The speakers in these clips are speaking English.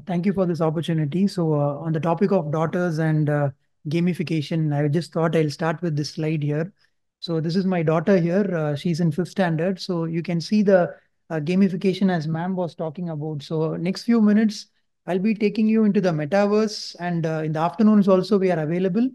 Thank you for this opportunity. On the topic of daughters and gamification, I just thought I'll start with this slide here. So, this is my daughter here. She's in fifth standard. So, you can see the gamification as ma'am was talking about. So, next few minutes, I'll be taking you into the metaverse, and in the afternoons also, we are available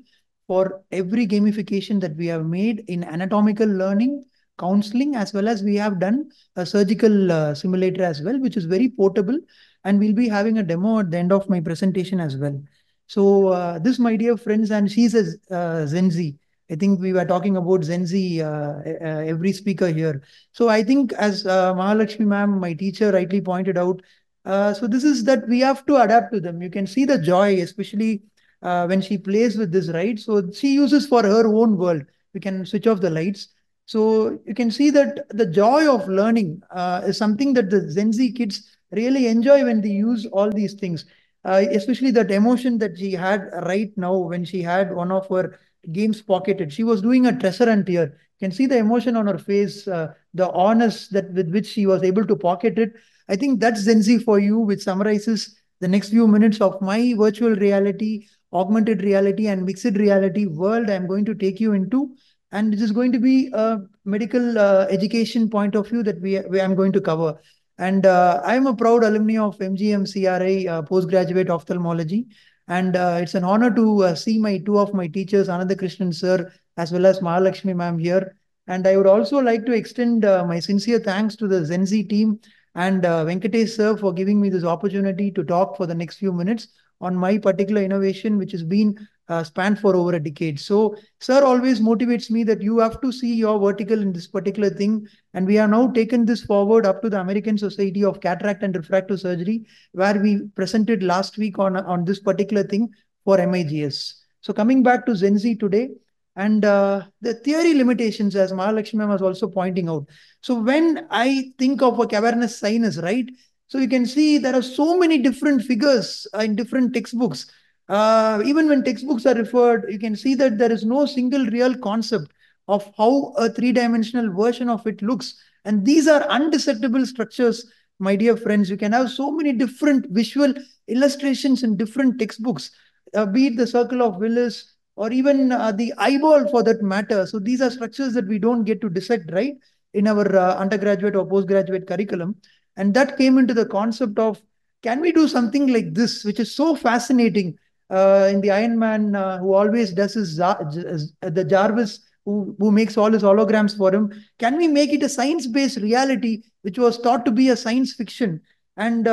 for every gamification that we have made in anatomical learning, counseling, as well as we have done a surgical simulator as well, which is very portable, and we'll be having a demo at the end of my presentation as well. So this, my dear friends, and she's a Gen Z. I think we were talking about Gen Z, every speaker here. So I think as Mahalakshmi ma'am, my teacher, rightly pointed out, so this is that we have to adapt to them. You can see the joy, especially when she plays with this, right? So she uses for her own world. We can switch off the lights. So you can see that the joy of learning is something that the Gen Z kids really enjoy when they use all these things. Especially that emotion that she had right now when she had one of her games pocketed. She was doing a treasure hunt here. You can see the emotion on her face, the honest that with which she was able to pocket it. I think that's Gen Z for you, which summarizes the next few minutes of my virtual reality, augmented reality, and mixed reality world I'm going to take you into. And it is going to be a medical education point of view that I'm going to cover. And I'm a proud alumni of MGM CRI postgraduate ophthalmology. And it's an honor to see my two of my teachers, Ananda Krishnan sir, as well as Mahalakshmi ma'am here. And I would also like to extend my sincere thanks to the Gen Z team and Venkatesh sir for giving me this opportunity to talk for the next few minutes on my particular innovation, which has been spanned for over a decade. So, sir always motivates me that you have to see your vertical in this particular thing, and we have now taken this forward up to the American Society of Cataract and Refractive Surgery, where we presented last week on this particular thing for MIGS. So coming back to Gen Z today, and the theory limitations, as Mahalakshmi was also pointing out. So when I think of a cavernous sinus, right? So you can see there are so many different figures in different textbooks. Even when textbooks are referred, you can see that there is no single real concept of how a three-dimensional version of it looks. And these are undissectable structures, my dear friends. You can have so many different visual illustrations in different textbooks, be it the circle of Willis or even the eyeball for that matter. So these are structures that we don't get to dissect, right, in our undergraduate or postgraduate curriculum. And that came into the concept of, can we do something like this, which is so fascinating in the Iron Man, who always does the Jarvis who makes all his holograms for him. Can we make it a science-based reality, which was thought to be a science fiction? And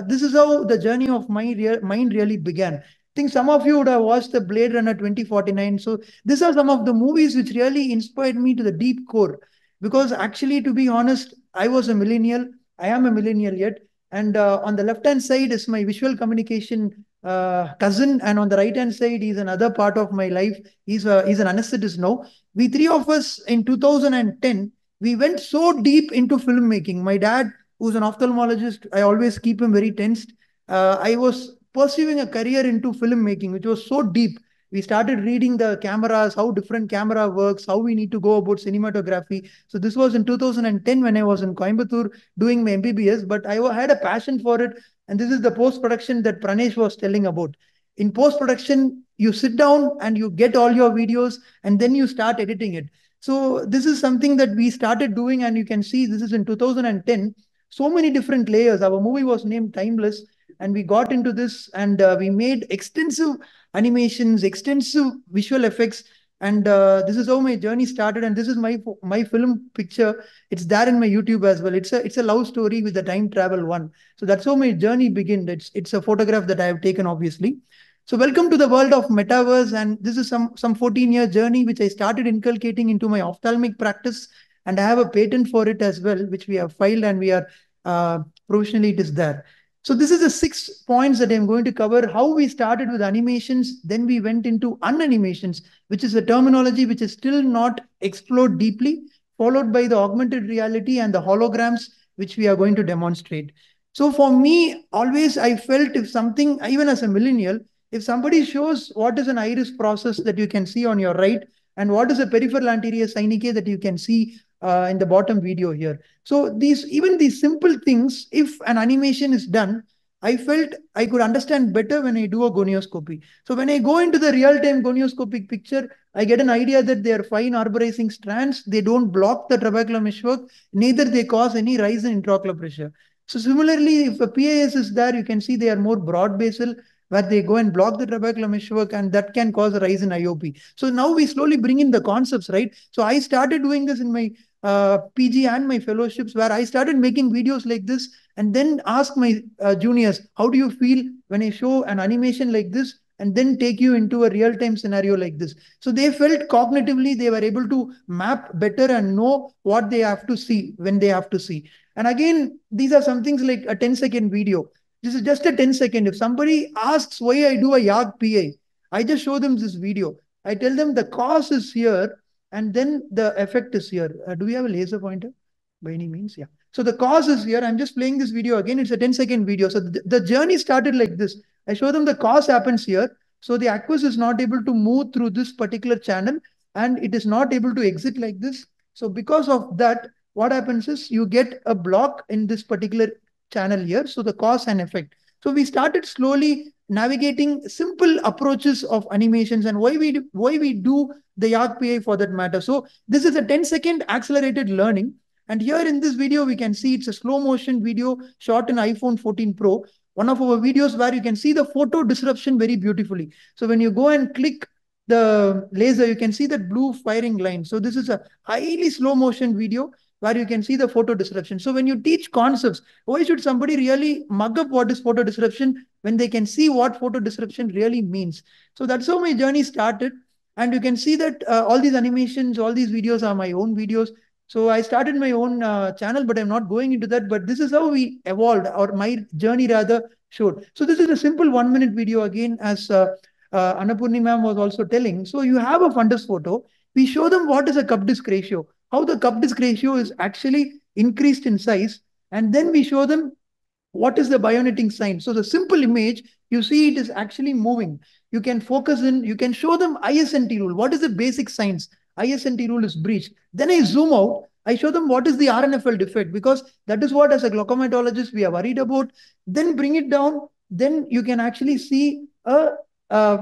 this is how the journey of my mind really began. I think some of you would have watched the Blade Runner 2049. So these are some of the movies which really inspired me to the deep core. Because actually, to be honest, I was a millennial. I am a millennial yet. And on the left-hand side is my visual communication cousin, and on the right-hand side, he's another part of my life. He's an anesthetist now. We three of us in 2010, we went so deep into filmmaking. My dad, who's an ophthalmologist, I always keep him very tensed. I was pursuing a career into filmmaking, which was so deep. We started reading the cameras, how different camera works, how we need to go about cinematography. So this was in 2010 when I was in Coimbatore doing my MBBS, but I had a passion for it. And this is the post-production that Pranesh was telling about. In post-production, you sit down and you get all your videos and then you start editing it. So this is something that we started doing, and you can see this is in 2010. So many different layers. Our movie was named Timeless, and we got into this, and we made extensive animations, extensive visual effects, and this is how my journey started. And this is my film picture. It's there in my YouTube as well. It's a love story with the time travel one. So that's how my journey began. It's a photograph that I have taken, obviously. So welcome to the world of metaverse, and this is some 14-year journey which I started inculcating into my ophthalmic practice, and I have a patent for it as well, which we have filed, and we are provisionally it is there. So this is the 6 points that I'm going to cover. How we started with animations, then we went into unanimations, which is a terminology which is still not explored deeply, followed by the augmented reality and the holograms, which we are going to demonstrate. So for me, always I felt if something, even as a millennial, if somebody shows what is an iris process that you can see on your right, and what is a peripheral anterior synecdoche that you can see in the bottom video here. So even these simple things, if an animation is done, I felt I could understand better when I do a gonioscopy. So when I go into the real-time gonioscopic picture, I get an idea that they are fine arborizing strands. They don't block the trabecular meshwork, neither they cause any rise in intraocular pressure. So similarly, if a PAS is there, you can see they are more broad basal, where they go and block the trabecular meshwork, and that can cause a rise in IOP. So now we slowly bring in the concepts, right? So I started doing this in my PG and my fellowships, where I started making videos like this and then ask my juniors, how do you feel when I show an animation like this and then take you into a real-time scenario like this? So they felt cognitively they were able to map better and know what they have to see when they have to see. And again, these are some things like a 10-second video. This is just a 10-second. If somebody asks why I do a YAG PI, I just show them this video. I tell them the cause is here and then the effect is here. Do we have a laser pointer by any means? Yeah. So the cause is here. I'm just playing this video again. It's a 10-second video. So the journey started like this. I show them the cause happens here. So the aqueous is not able to move through this particular channel and it is not able to exit like this. So because of that, what happens is you get a block in this particular channel here. So the cause and effect. So we started slowly navigating simple approaches of animations and why we do the YAG PI for that matter. So this is a 10-second accelerated learning. And here in this video, we can see it's a slow motion video shot in iPhone 14 Pro. One of our videos where you can see the photo disruption very beautifully. So when you go and click the laser, you can see that blue firing line. So this is a highly slow motion video where you can see the photo disruption. So when you teach concepts, why should somebody really mug up what is photo disruption when they can see what photo disruption really means? So that's how my journey started. And you can see that all these animations, all these videos are my own videos. So I started my own channel, but I'm not going into that. But this is how we evolved, or my journey rather showed. So this is a simple 1 minute video again, as Annapurni ma'am was also telling. So you have a fundus photo. We show them what is a cup disc ratio, how the cup disc ratio is actually increased in size. And then we show them what is the bionetting sign. So the simple image, you see it is actually moving. You can focus in, you can show them ISNT rule. What is the basic science? ISNT rule is breached. Then I zoom out, I show them what is the RNFL defect, because that is what as a glaucomatologist we are worried about. Then bring it down, then you can actually see a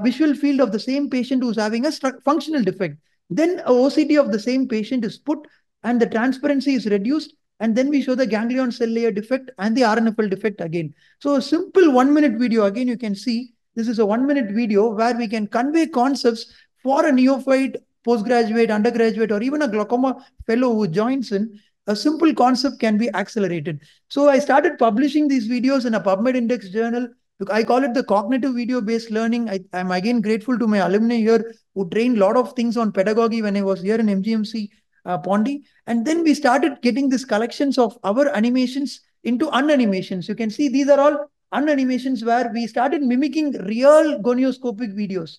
visual field of the same patient who's having a functional defect. Then a OCT of the same patient is put and the transparency is reduced, and then we show the ganglion cell layer defect and the RNFL defect again. So a simple 1 minute video, again you can see, this is a 1 minute video where we can convey concepts for a neophyte, postgraduate, undergraduate, or even a glaucoma fellow who joins in. A simple concept can be accelerated. So I started publishing these videos in a PubMed Index journal. I call it the cognitive video-based learning. I'm again grateful to my alumni here who trained a lot of things on pedagogy when I was here in MGMC Pondi. And then we started getting these collections of our animations into unanimations. You can see these are all unanimations where we started mimicking real gonioscopic videos,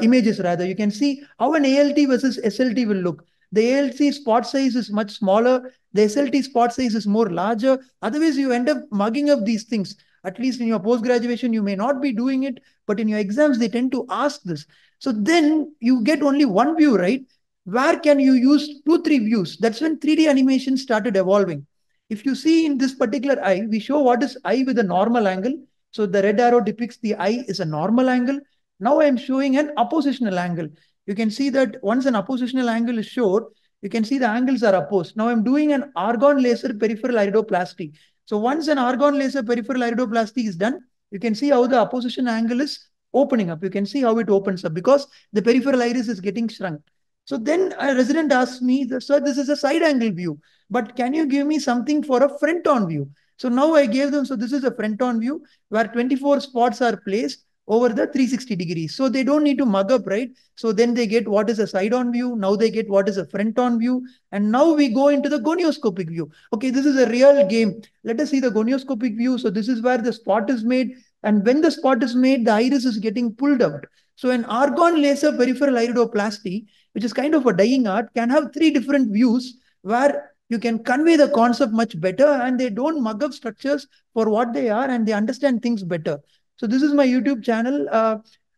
images rather. You can see how an ALT versus SLT will look. The ALT spot size is much smaller. The SLT spot size is more larger. Otherwise, you end up mugging up these things. At least in your post-graduation, you may not be doing it, but in your exams, they tend to ask this. So then you get only one view, right? Where can you use 2, 3 views? That's when 3D animation started evolving. If you see in this particular eye, we show what is eye with a normal angle. So the red arrow depicts the eye is a normal angle. Now I am showing an oppositional angle. You can see that once an oppositional angle is shown, you can see the angles are opposed. Now I'm doing an argon laser peripheral iridoplasty. So once an argon laser peripheral iridoplasty is done, you can see how the opposition angle is opening up. You can see how it opens up because the peripheral iris is getting shrunk. So then a resident asks me, sir, this is a side angle view, but can you give me something for a front on view? So now I gave them, so this is a front on view where 24 spots are placed over the 360 degrees. So they don't need to mug up, right? So then they get what is a side on view. Now they get what is a front on view. And now we go into the gonioscopic view. Okay, this is a real game. Let us see the gonioscopic view. So this is where the spot is made. And when the spot is made, the iris is getting pulled out. So an argon laser peripheral iridoplasty, which is kind of a dying art, can have 3 different views where you can convey the concept much better and they don't mug up structures for what they are and they understand things better. So this is my YouTube channel.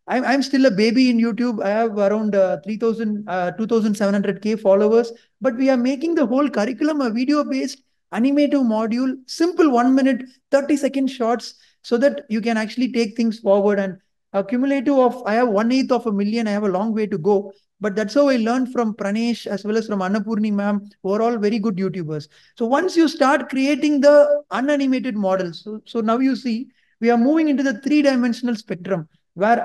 I'm still a baby in YouTube. I have around 3,000, 2,700K followers, but we are making the whole curriculum a video-based animative module, simple 1 minute, 30-second shots, so that you can actually take things forward. And a cumulative of, I have 1/8 of a million, I have a long way to go. But that's how I learned from Pranesh as well as from Annapurni ma'am, who are all very good YouTubers. So once you start creating the unanimated models, so now you see we are moving into the three-dimensional spectrum where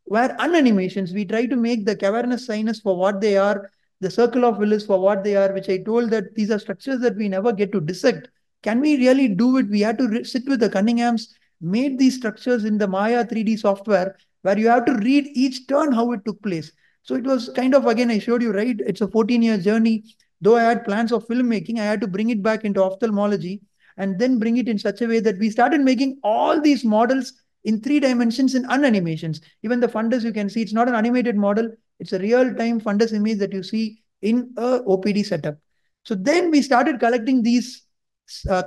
where unanimations, we try to make the cavernous sinus for what they are, the circle of Willis for what they are, which I told that these are structures that we never get to dissect. Can we really do it? We had to sit with the Cunninghams, made these structures in the Maya 3D software where you have to read each turn how it took place. So it was kind of, again, I showed you, right? It's a 14-year journey. Though I had plans of filmmaking, I had to bring it back into ophthalmology and then bring it in such a way that we started making all these models in 3 dimensions in unanimations. Even the fundus, you can see it's not an animated model, it's a real-time fundus image that you see in a OPD setup. So then we started collecting these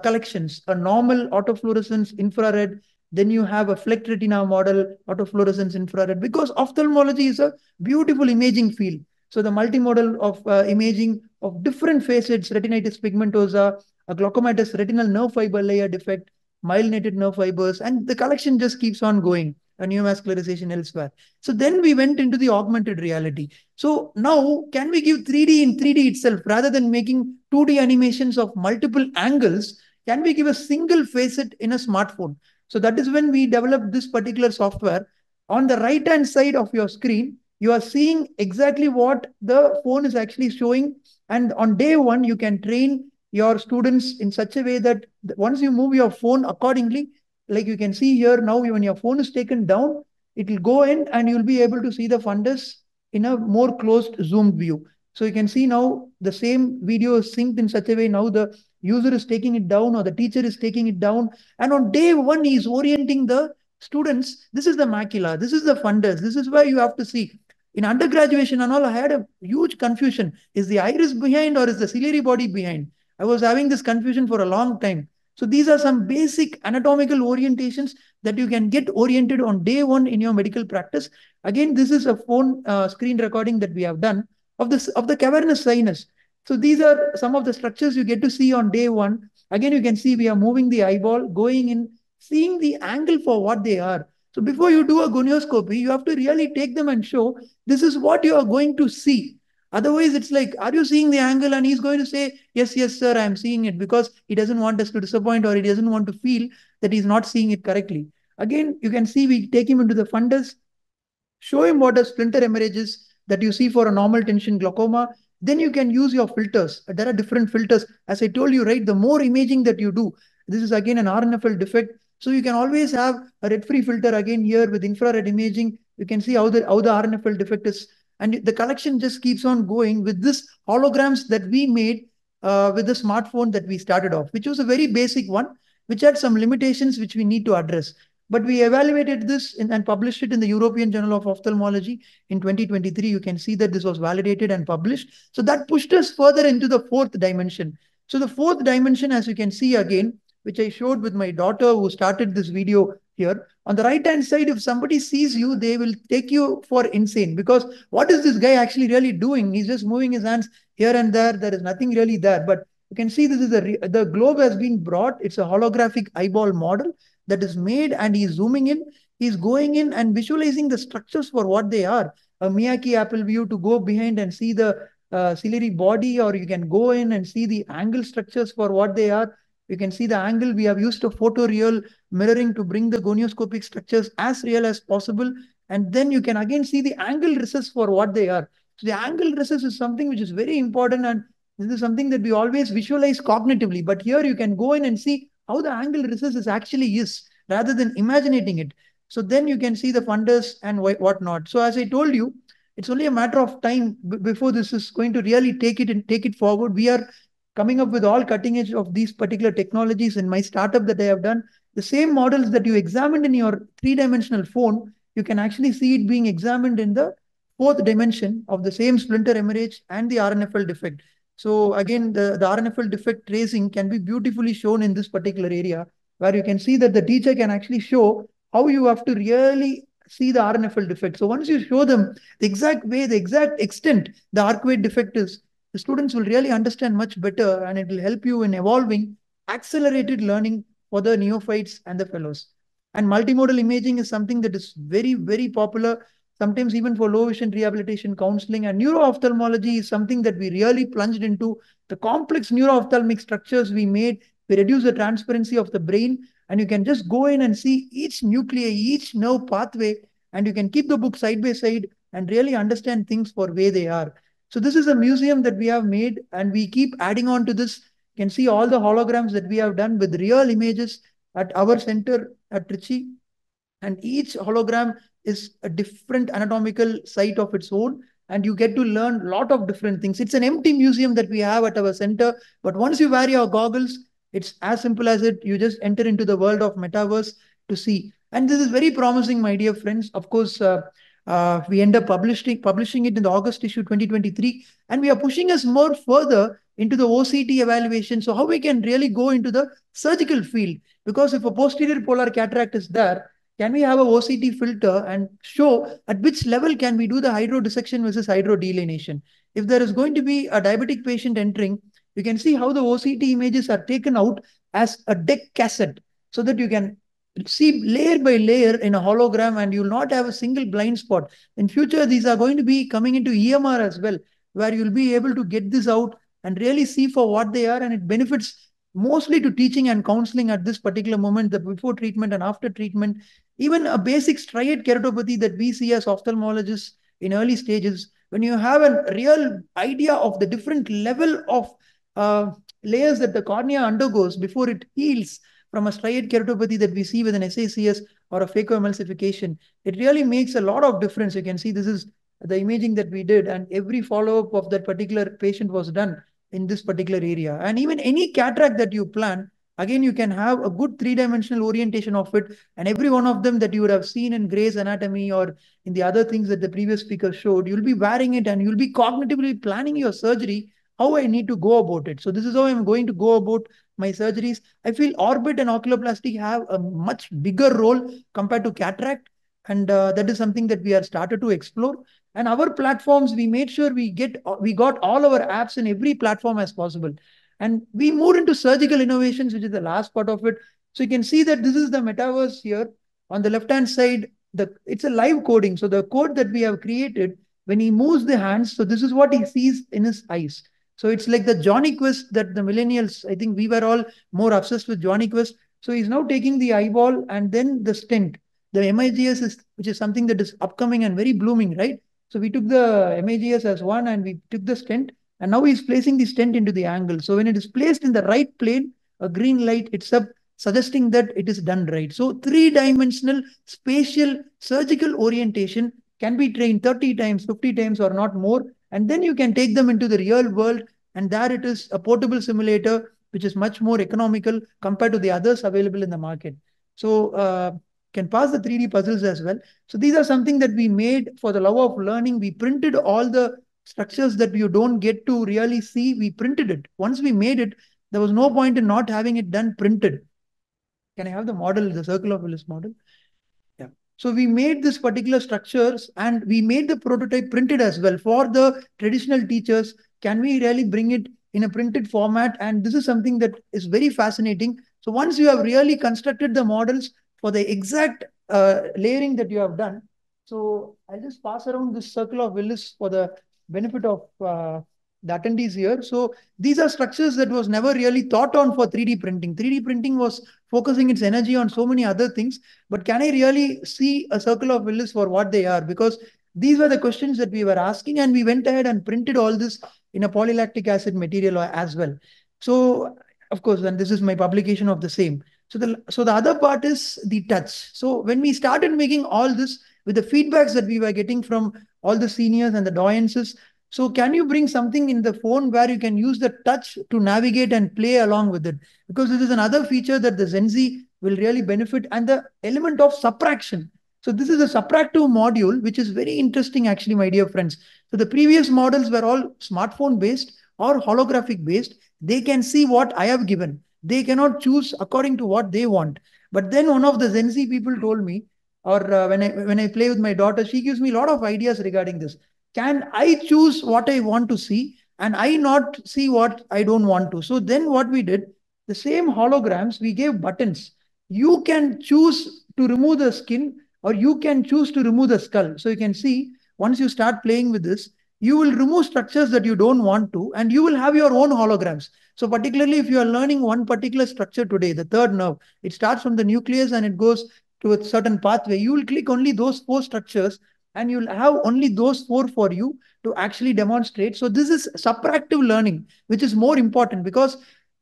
collections, a normal autofluorescence infrared, then you have a flecked retina model, autofluorescence infrared, because ophthalmology is a beautiful imaging field. So the multimodal of imaging of different facets, retinitis pigmentosa, a glaucomatous retinal nerve fiber layer defect, myelinated nerve fibers, and the collection just keeps on going, a neovascularization elsewhere. So then we went into the augmented reality. So now, can we give 3D in 3D itself rather than making 2D animations of multiple angles? Can we give a single facet in a smartphone? So that is when we developed this particular software. On the right hand side of your screen, you are seeing exactly what the phone is actually showing. And on day one, you can train your students in such a way that once you move your phone accordingly, like you can see here now, when your phone is taken down, it will go in and you'll be able to see the fundus in a more closed zoomed view. So you can see now the same video is synced in such a way. Now the user is taking it down or the teacher is taking it down. And on day one, he is orienting the students. This is the macula. This is the fundus. This is where you have to see. In undergraduation and all, I had a huge confusion. Is the iris behind or is the ciliary body behind? I was having this confusion for a long time. So these are some basic anatomical orientations that you can get oriented on day one in your medical practice. Again, this is a phone screen recording that we have done of the cavernous sinus. So these are some of the structures you get to see on day one. Again, you can see we are moving the eyeball, going in, seeing the angle for what they are. So before you do a gonioscopy, you have to really take them and show this is what you are going to see. Otherwise, it's like, are you seeing the angle? And he's going to say, yes, yes, sir, I'm seeing it, because he doesn't want us to disappoint or he doesn't want to feel that he's not seeing it correctly. Again, you can see we take him into the fundus, show him what a splinter hemorrhage is that you see for a normal tension glaucoma. Then you can use your filters. There are different filters. As I told you, right, the more imaging that you do, this is again an RNFL defect. So you can always have a red-free filter again here with infrared imaging. You can see how the RNFL defect is. And the collection just keeps on going with this holograms that we made with the smartphone that we started off, which was a very basic one, which had some limitations which we need to address. But we evaluated this and published it in the European Journal of Ophthalmology in 2023. You can see that this was validated and published. So that pushed us further into the fourth dimension. So the fourth dimension, as you can see again, which I showed with my daughter who started this video here. On the right-hand side, if somebody sees you, they will take you for insane, because what is this guy actually really doing? He's just moving his hands here and there. There is nothing really there. But you can see this is the globe has been brought. It's a holographic eyeball model that is made, and he's zooming in. He's going in and visualizing the structures for what they are. A Miyake apple view to go behind and see the ciliary body, or you can go in and see the angle structures for what they are. You can see the angle. We have used a photoreal mirroring to bring the gonioscopic structures as real as possible. And then you can again see the angle recess for what they are. So the angle recess is something which is very important, and this is something that we always visualize cognitively. But here you can go in and see how the angle recess is actually is, rather than imagining it. So then you can see the fundus and whatnot. So as I told you, it's only a matter of time before this is going to really take it forward. We are coming up with all cutting edge of these particular technologies. In my startup that I have done, the same models that you examined in your three-dimensional phone, you can actually see it being examined in the fourth dimension of the same splinter hemorrhage and the RNFL defect. So again, the RNFL defect tracing can be beautifully shown in this particular area, where you can see that the teacher can actually show how you have to really see the RNFL defect. So once you show them the exact way, the exact extent the arcuate defect is, the students will really understand much better, and it will help you in evolving accelerated learning for the neophytes and the fellows. And multimodal imaging is something that is very, very popular, sometimes even for low vision rehabilitation counseling. And neuro-ophthalmology is something that we really plunged into. The complex neuro-ophthalmic structures we made, we reduce the transparency of the brain, and you can just go in and see each nuclei, each nerve pathway, and you can keep the book side by side and really understand things for where they are. So this is a museum that we have made, and we keep adding on to this. You can see all the holograms that we have done with real images at our center at Trichy, and each hologram is a different anatomical site of its own, and you get to learn a lot of different things. It's an empty museum that we have at our center, but once you wear your goggles, it's as simple as it. You just enter into the world of metaverse to see, and this is very promising, my dear friends. Of course, we end up publishing it in the August issue 2023, and we are pushing us more further into the OCT evaluation. So how we can really go into the surgical field, because if a posterior polar cataract is there, can we have a OCT filter and show at which level can we do the hydrodissection versus hydrodelineation? If there is going to be a diabetic patient entering, you can see how the OCT images are taken out as a deck cassette, so that you can see layer by layer in a hologram, and you'll not have a single blind spot. In future, these are going to be coming into EMR as well, where you'll be able to get this out and really see for what they are, and it benefits mostly to teaching and counseling at this particular moment, the before treatment and after treatment. Even a basic striate keratopathy that we see as ophthalmologists in early stages, when you have a real idea of the different level of uh, layers that the cornea undergoes before it heals from a striate keratopathy that we see with an SACS or a phacoemulsification, it really makes a lot of difference. You can see this is the imaging that we did, and every follow-up of that particular patient was done in this particular area. And even any cataract that you plan, again, you can have a good three-dimensional orientation of it. And every one of them that you would have seen in Gray's Anatomy or in the other things that the previous speaker showed, you'll be wearing it and you'll be cognitively planning your surgery, how I need to go about it. So this is how I'm going to go about my surgeries. I feel orbit and oculoplasty have a much bigger role compared to cataract. And that is something that we are started to explore. And our platforms, we made sure we got all our apps in every platform as possible. And we moved into surgical innovations, which is the last part of it. So you can see that this is the metaverse here. On the left-hand side, it's a live coding. So the code that we have created, when he moves the hands, so this is what he sees in his eyes. So it's like the Johnny Quest that the millennials, I think we were all more obsessed with Johnny Quest. So he's now taking the eyeball and then the stent. The MIGS is, which is something that is upcoming and very blooming, right? So we took the MIGS as one and we took the stent, and now he's placing the stent into the angle. So when it is placed in the right plane, a green light, it's up suggesting that it is done right. So three-dimensional spatial surgical orientation can be trained 30 times, 50 times or not more. And then you can take them into the real world. And there it is a portable simulator, which is much more economical compared to the others available in the market. So can pass the 3D puzzles as well. So these are something that we made for the love of learning. We printed all the structures that you don't get to really see. We printed it. Once we made it, there was no point in not having it done printed. Can I have the model, the circle of Willis model? Yeah. So we made this particular structures and we made the prototype printed as well for the traditional teachers. Can we really bring it in a printed format? And this is something that is very fascinating. So once you have really constructed the models for the exact layering that you have done, so I'll just pass around this circle of Willis for the benefit of the attendees here. So these are structures that was never really thought on for 3D printing. 3D printing was focusing its energy on so many other things, but can I really see a circle of Willis for what they are? Because these were the questions that we were asking, and we went ahead and printed all this in a polylactic acid material as well. So, of course, then this is my publication of the same. So the other part is the touch. So when we started making all this with the feedbacks that we were getting from all the seniors and the doyences, so can you bring something in the phone where you can use the touch to navigate and play along with it? Because this is another feature that the Zenzi will really benefit, and the element of subtraction. So this is a subtractive module, which is very interesting actually, my dear friends. So the previous models were all smartphone based or holographic based. They can see what I have given. They cannot choose according to what they want. But then one of the Zenzi people told me, or when I play with my daughter, she gives me a lot of ideas regarding this. Can I choose what I want to see? and I not see what I don't want to. So then what we did, the same holograms, we gave buttons. You can choose to remove the skin or you can choose to remove the skull. So you can see once you start playing with this, you will remove structures that you don't want to, and you will have your own holograms. So particularly if you are learning one particular structure today, the third nerve, it starts from the nucleus and it goes to a certain pathway. You will click only those four structures and you'll have only those four for you to actually demonstrate. So this is subtractive learning, which is more important because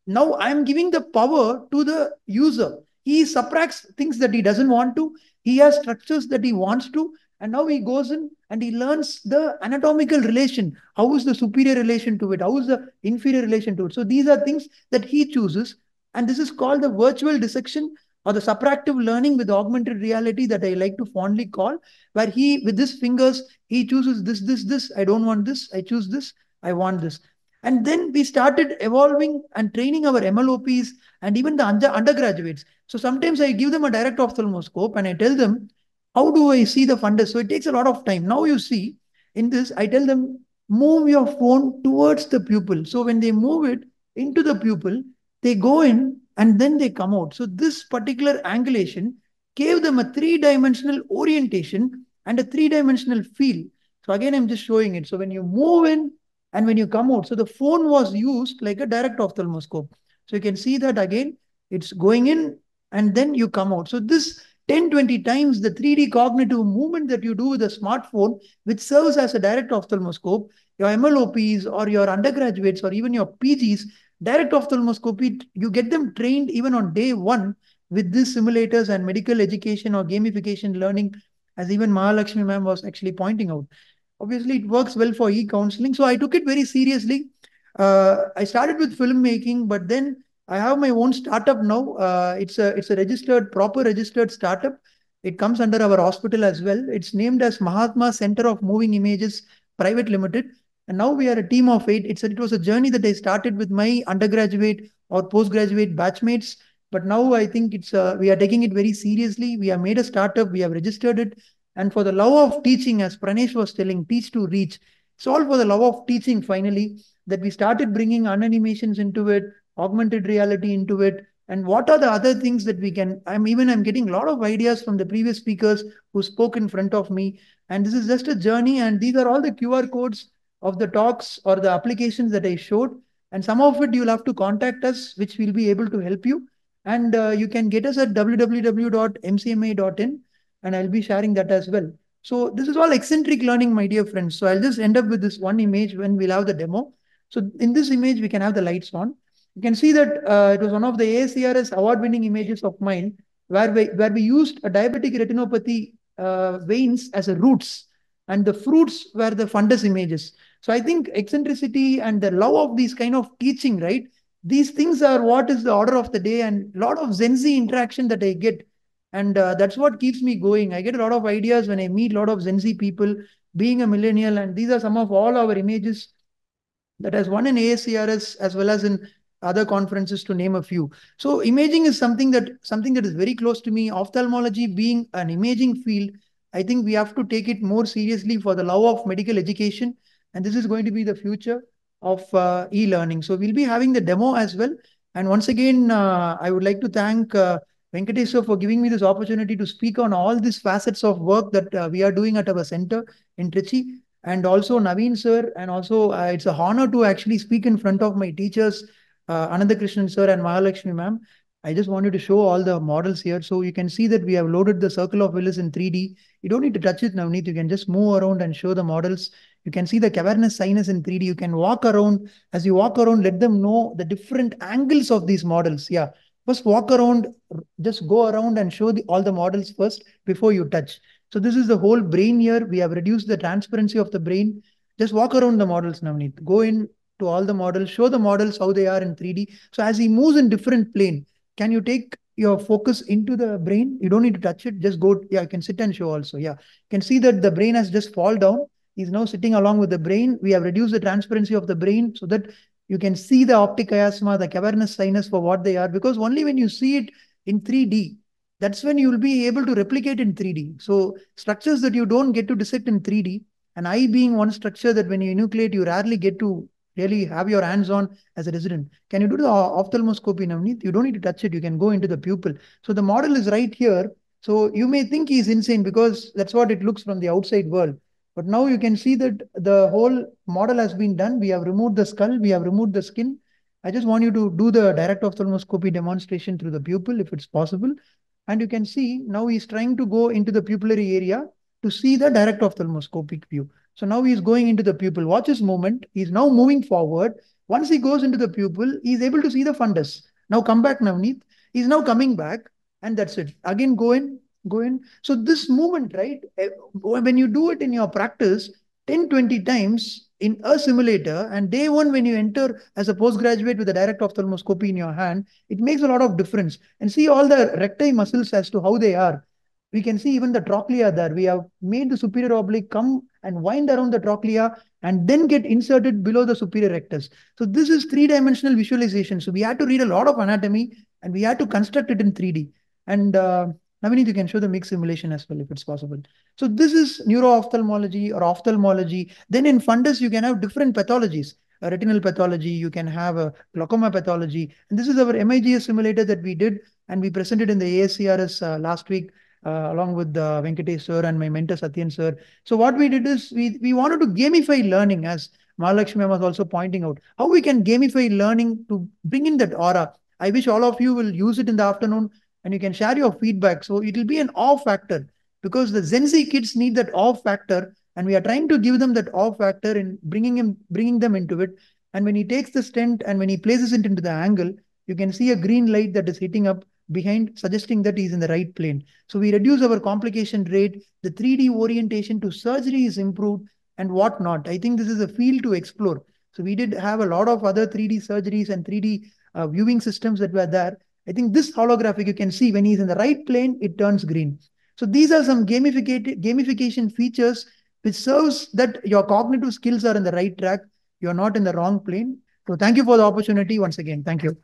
now I'm giving the power to the user. He subtracts things that he doesn't want to. He has structures that he wants to. And now he goes in and he learns the anatomical relation. How is the superior relation to it? How is the inferior relation to it? So these are things that he chooses. And this is called the virtual dissection or the subtractive learning with augmented reality that I like to fondly call, where he, with his fingers, he chooses this. I don't want this. I choose this. I want this. And then we started evolving and training our MLOPs and even the undergraduates. So sometimes I give them a direct ophthalmoscope and I tell them, how do I see the fundus? So it takes a lot of time. Now you see, in this, I tell them, move your phone towards the pupil. So when they move it into the pupil, they go in and then they come out. So this particular angulation gave them a three-dimensional orientation and a three-dimensional feel. So again, I'm just showing it. So when you move in and when you come out, so the phone was used like a direct ophthalmoscope. So you can see that again, it's going in and then you come out. So this 10, 20 times the 3D cognitive movement that you do with a smartphone, which serves as a direct ophthalmoscope, your MLOPs or your undergraduates or even your PGs, direct ophthalmoscopy, you get them trained even on day one with these simulators and medical education or gamification learning, as even Mahalakshmi ma'am was actually pointing out. Obviously, it works well for e-counseling. So I took it very seriously. I started with filmmaking, but then I have my own startup now. It's a registered, proper registered startup. It comes under our hospital as well. It's named as Mahatma Center of Moving Images Private Limited. And now we are a team of 8. It was a journey that I started with my undergraduate or postgraduate batchmates. But now I think we are taking it very seriously. We have made a startup. We have registered it. And for the love of teaching, as Pranesh was telling, teach to reach. It's all for the love of teaching, finally, that we started bringing unanimations into it, augmented reality into it. And what are the other things that we can, I'm getting a lot of ideas from the previous speakers who spoke in front of me. And this is just a journey. And these are all the QR codes of the talks or the applications that I showed. And some of it you'll have to contact us, which we'll be able to help you. And you can get us at www.mcma.in, and I'll be sharing that as well. So this is all eccentric learning, my dear friends. So I'll just end up with this one image when we'll have the demo. So in this image, we can have the lights on. You can see that it was one of the ACRS award-winning images of mine, where we used a diabetic retinopathy veins as a roots, and the fruits were the fundus images. So I think eccentricity and the love of these kind of teaching, right? These things are what is the order of the day, and a lot of Gen Z interaction that I get. And that's what keeps me going. I get a lot of ideas when I meet a lot of Gen Z people, being a millennial, and these are some of all our images that has won in ASCRS as well as in other conferences, to name a few. So imaging is something that is very close to me. Ophthalmology being an imaging field, I think we have to take it more seriously for the love of medical education. And this is going to be the future of e-learning. So we'll be having the demo as well. And once again, I would like to thank Venkatesh sir for giving me this opportunity to speak on all these facets of work that we are doing at our center in Trichy. And also Naveen sir, and also it's a honor to actually speak in front of my teachers, Ananda Krishnan sir and Mahalakshmi ma'am. I just wanted to show all the models here. So you can see that we have loaded the circle of Willis in 3D. You don't need to touch it, Navneet. You can just move around and show the models. You can see the cavernous sinus in 3D. You can walk around. As you walk around, let them know the different angles of these models. Yeah. First walk around, just go around and show all the models first before you touch. So this is the whole brain here. We have reduced the transparency of the brain. Just walk around the models, Navneet. Go in to all the models, show the models how they are in 3D. So as he moves in different plane, can you take your focus into the brain? You don't need to touch it. Just go. Yeah, you can sit and show also. Yeah, you can see that the brain has just fall down. He's now sitting along with the brain. We have reduced the transparency of the brain so that you can see the optic chiasma, the cavernous sinus for what they are, because only when you see it in 3D, that's when you will be able to replicate in 3D. So structures that you don't get to dissect in 3D, and eye being one structure that when you enucleate, you rarely get to really have your hands on as a resident. Can you do the ophthalmoscopy, Navneet? You don't need to touch it. You can go into the pupil. So the model is right here. So you may think he's insane because that's what it looks from the outside world. But now you can see that the whole model has been done. We have removed the skull. We have removed the skin. I just want you to do the direct ophthalmoscopy demonstration through the pupil if it's possible. And you can see now he's trying to go into the pupillary area to see the direct ophthalmoscopic view. So now he's going into the pupil. Watch his movement. He's now moving forward. Once he goes into the pupil, he's able to see the fundus. Now come back, Navneet. He's now coming back, and that's it. Again, go in, go in. So this movement, right? When you do it in your practice 10, 20 times in a simulator, and day one, when you enter as a postgraduate with a direct ophthalmoscopy in your hand, it makes a lot of difference. And see all the recti muscles as to how they are. We can see even the trochlea there. We have made the superior oblique come and wind around the trochlea and then get inserted below the superior rectus. So this is three-dimensional visualization. So we had to read a lot of anatomy and we had to construct it in 3D. And Navneet, you can show the mixed simulation as well if it's possible. So this is neuro-ophthalmology or ophthalmology. Then in fundus, you can have different pathologies. A retinal pathology, you can have a glaucoma pathology. And this is our MIGS simulator that we did and we presented in the ASCRS last week along with Venkatesh sir and my mentor Satyan sir. So what we did is we wanted to gamify learning, as Mahalakshmi was also pointing out, how we can gamify learning to bring in that aura. I wish all of you will use it in the afternoon and you can share your feedback. So it will be an awe factor because the Gen Z kids need that awe factor and we are trying to give them that awe factor in bringing them into it. And when he takes the stent and when he places it into the angle, you can see a green light that is hitting up behind, suggesting that he's in the right plane. So we reduce our complication rate, the 3D orientation to surgery is improved and whatnot. I think this is a field to explore. So we did have a lot of other 3D surgeries and 3D viewing systems that were there. I think this holographic, you can see when he's in the right plane, it turns green. So these are some gamification features which serves that your cognitive skills are in the right track. You're not in the wrong plane. So thank you for the opportunity once again. Thank you.